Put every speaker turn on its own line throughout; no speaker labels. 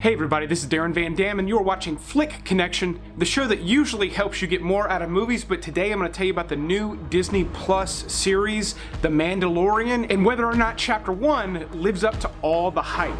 Hey everybody, this is Darren Van Damme and you're watching Flick Connection, the show that usually helps you get more out of movies, but today I'm going to tell you about the new Disney Plus series, The Mandalorian, and whether or not Chapter 1 lives up to all the hype.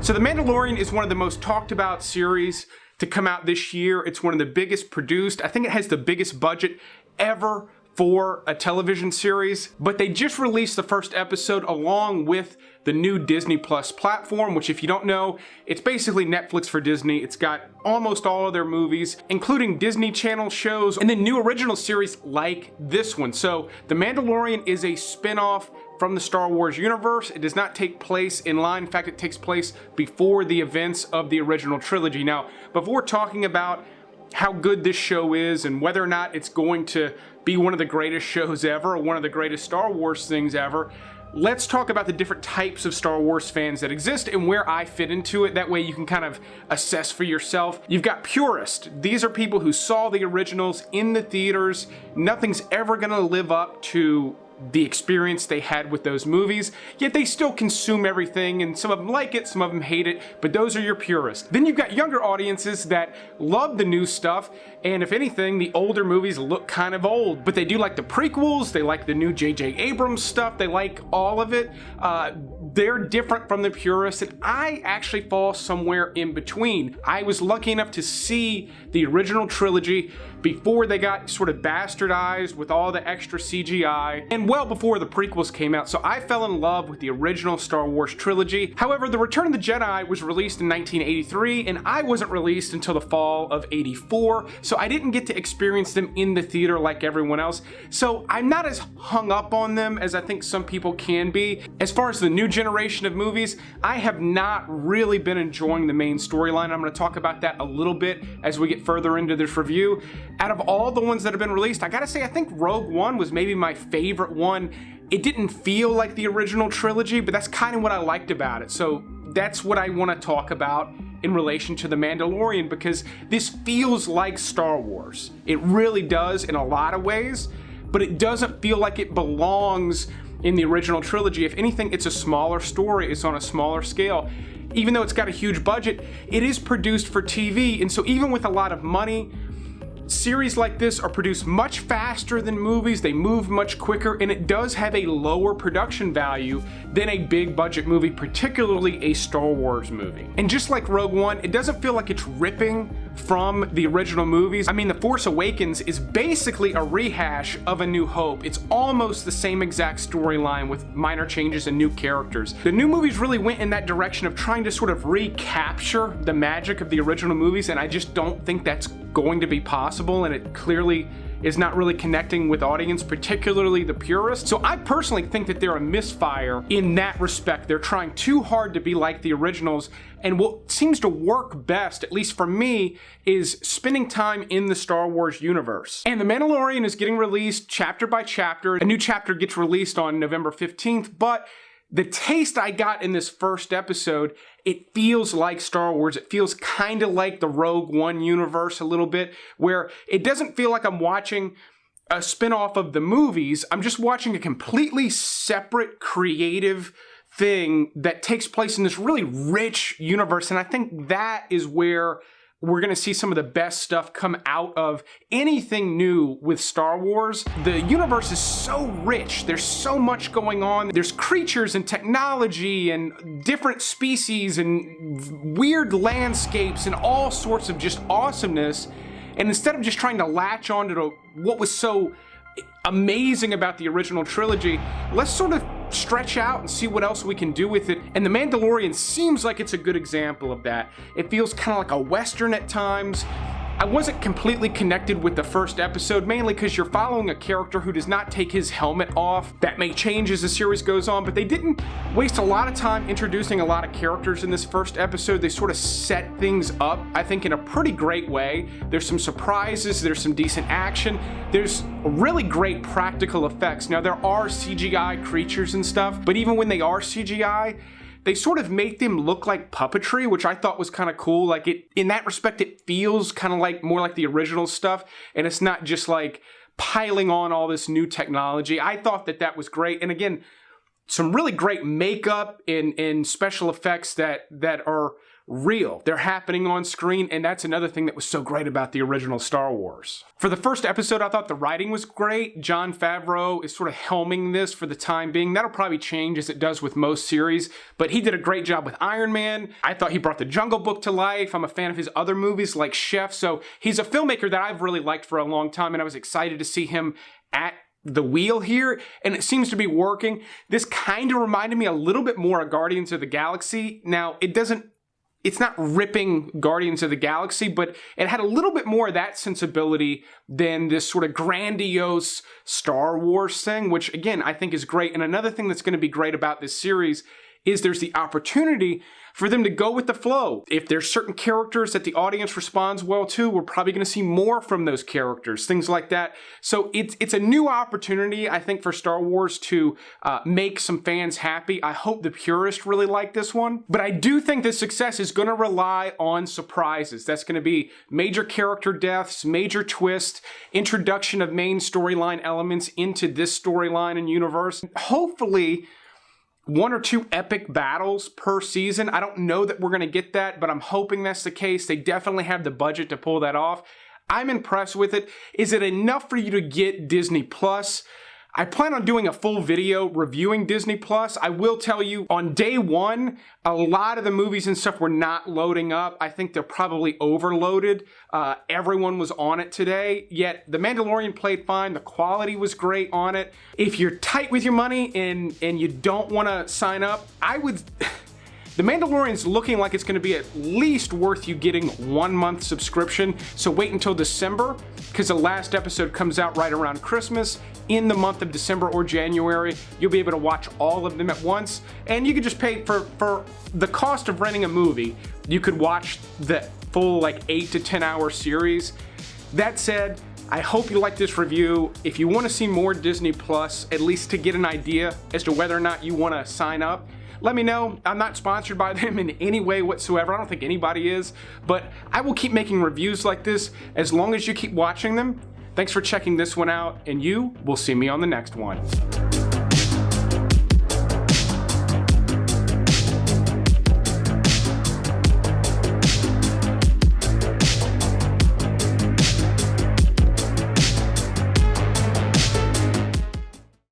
So The Mandalorian is one of the most talked about series to come out this year. It's one of the biggest produced. I think it has the biggest budget ever for a television series. But they just released the first episode along with the new Disney Plus platform, which if you don't know, it's basically Netflix for Disney. It's got almost all of their movies, including Disney Channel shows, and then new original series like this one. So The Mandalorian is a spin-off from the Star Wars universe. It does not take place in line. In fact, it takes place before the events of the original trilogy. Now, before talking about how good this show is and whether or not it's going to be one of the greatest shows ever, or one of the greatest Star Wars things ever, let's talk about the different types of Star Wars fans that exist and where I fit into it. That way you can kind of assess for yourself. You've got purists. These are people who saw the originals in the theaters. Nothing's ever gonna live up to the experience they had with those movies, yet they still consume everything, and some of them like it, some of them hate it, but those are your purists. Then you've got younger audiences that love the new stuff, and if anything, the older movies look kind of old, but they do like the prequels, they like the new J.J. Abrams stuff, they like all of it. They're different from the purists, and I actually fall somewhere in between. I was lucky enough to see the original trilogy before they got sort of bastardized with all the extra CGI, and well before the prequels came out, so I fell in love with the original Star Wars trilogy. However, The Return of the Jedi was released in 1983, and I wasn't released until the fall of '84, so I didn't get to experience them in the theater like everyone else, so I'm not as hung up on them as I think some people can be. As far as the new generation of movies, I have not really been enjoying the main storyline. I'm going to talk about that a little bit as we get further into this review. Out of all the ones that have been released, I gotta say, I think Rogue One was maybe my favorite one. It didn't feel like the original trilogy, but that's kind of what I liked about it. So that's what I want to talk about in relation to The Mandalorian, because this feels like Star Wars. It really does in a lot of ways, but it doesn't feel like it belongs in the original trilogy. If anything, it's a smaller story, it's on a smaller scale. Even though it's got a huge budget, it is produced for TV, and so even with a lot of money, series like this are produced much faster than movies, they move much quicker, and it does have a lower production value than a big budget movie, particularly a Star Wars movie. And just like Rogue One, it doesn't feel like it's ripping from the original movies. I mean, The Force Awakens is basically a rehash of A New Hope. It's almost the same exact storyline with minor changes and new characters. The new movies really went in that direction of trying to sort of recapture the magic of the original movies, and I just don't think that's going to be possible, and it clearly is not really connecting with audience, particularly the purists. So I personally think that they're a misfire in that respect. They're trying too hard to be like the originals, and what seems to work best, at least for me, is spending time in the Star Wars universe. And The Mandalorian is getting released chapter by chapter. A new chapter gets released on November 15th, but the taste I got in this first episode, it feels like Star Wars. It feels kind of like the Rogue One universe a little bit, where it doesn't feel like I'm watching a spin-off of the movies. I'm just watching a completely separate, creative thing that takes place in this really rich universe, and I think that is where we're going to see some of the best stuff come out of anything new with Star Wars. The universe is so rich. There's so much going on. There's creatures and technology and different species and weird landscapes and all sorts of just awesomeness. And instead of just trying to latch on to what was so amazing about the original trilogy, let's sort of stretch out and see what else we can do with it. And The Mandalorian seems like it's a good example of that. It feels kind of like a Western at times. I wasn't completely connected with the first episode, mainly because you're following a character who does not take his helmet off. That may change as the series goes on, but they didn't waste a lot of time introducing a lot of characters in this first episode. They sort of set things up, I think, in a pretty great way. There's some surprises, there's some decent action, there's really great practical effects. Now, there are CGI creatures and stuff, but even when they are CGI, they sort of make them look like puppetry, which I thought was kind of cool. Like, in that respect, it feels kind of like more like the original stuff, and it's not just like piling on all this new technology. I thought that was great. And again, some really great makeup and special effects that are real. They're happening on screen, and that's another thing that was so great about the original Star Wars. For the first episode, I thought the writing was great. Jon Favreau is sort of helming this for the time being. That'll probably change as it does with most series, but he did a great job with Iron Man. I thought he brought the Jungle Book to life. I'm a fan of his other movies like Chef, so he's a filmmaker that I've really liked for a long time, and I was excited to see him at the wheel here, and it seems to be working. This kind of reminded me a little bit more of Guardians of the Galaxy. Now, it's not ripping Guardians of the Galaxy, but it had a little bit more of that sensibility than this sort of grandiose Star Wars thing, which again, I think is great. And another thing that's going to be great about this series is there's the opportunity for them to go with the flow. If there's certain characters that the audience responds well to, we're probably going to see more from those characters, things like that. So it's a new opportunity, I think, for Star Wars to make some fans happy. I hope the purists really like this one. But I do think the success is going to rely on surprises. That's going to be major character deaths, major twists, introduction of main storyline elements into this storyline and universe. Hopefully, 1 or 2 epic battles per season. I don't know that we're going to get that, but I'm hoping that's the case. They definitely have the budget to pull that off. I'm impressed with it. Is it enough for you to get Disney Plus? I plan on doing a full video reviewing Disney Plus. I will tell you, on day one, a lot of the movies and stuff were not loading up. I think they're probably overloaded. Everyone was on it today, yet The Mandalorian played fine. The quality was great on it. If you're tight with your money and you don't want to sign up, I would... The Mandalorian's looking like it's going to be at least worth you getting 1 month subscription, so wait until December, because the last episode comes out right around Christmas. In the month of December or January, you'll be able to watch all of them at once, and you could just pay for the cost of renting a movie. You could watch the full, like, 8 to 10 hour series. That said, I hope you like this review. If you want to see more Disney Plus, at least to get an idea as to whether or not you want to sign up, let me know. I'm not sponsored by them in any way whatsoever. I don't think anybody is, but I will keep making reviews like this as long as you keep watching them. Thanks for checking this one out, and you will see me on the next one.